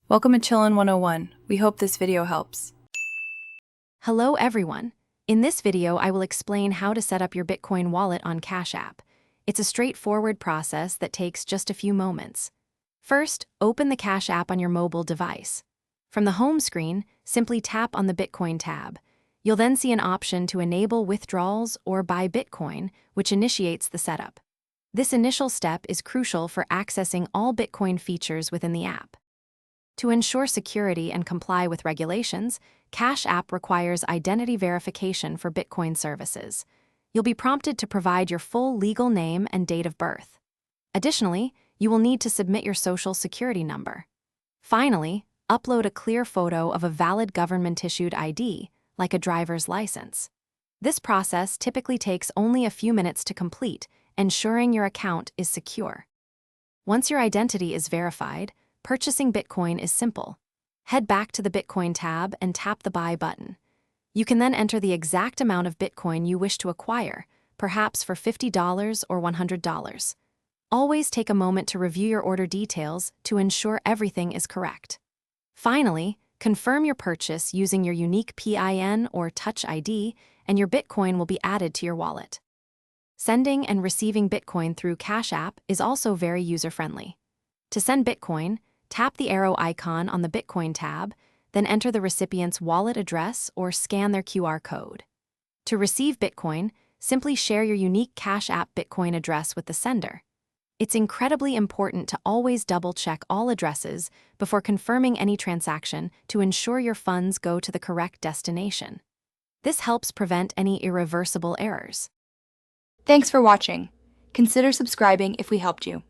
Welcome to Chillin' 101. We hope this video helps. Hello everyone. In this video, I will explain how to set up your Bitcoin wallet on Cash App. It's a straightforward process that takes just a few moments. First, open the Cash App on your mobile device. From the home screen, simply tap on the Bitcoin tab. You'll then see an option to enable withdrawals or buy Bitcoin, which initiates the setup. This initial step is crucial for accessing all Bitcoin features within the app. To ensure security and comply with regulations, Cash App requires identity verification for Bitcoin services. You'll be prompted to provide your full legal name and date of birth. Additionally, you will need to submit your social security number. Finally, upload a clear photo of a valid government-issued ID, like a driver's license. This process typically takes only a few minutes to complete, ensuring your account is secure. Once your identity is verified, purchasing Bitcoin is simple. Head back to the Bitcoin tab and tap the Buy button. You can then enter the exact amount of Bitcoin you wish to acquire, perhaps for $50 or $100. Always take a moment to review your order details to ensure everything is correct. Finally, confirm your purchase using your unique PIN or Touch ID, and your Bitcoin will be added to your wallet. Sending and receiving Bitcoin through Cash App is also very user-friendly. To send Bitcoin, tap the arrow icon on the Bitcoin tab, then enter the recipient's wallet address or scan their QR code. To receive Bitcoin, simply share your unique Cash App Bitcoin address with the sender. It's incredibly important to always double-check all addresses before confirming any transaction to ensure your funds go to the correct destination. This helps prevent any irreversible errors. Thanks for watching. Consider subscribing if we helped you.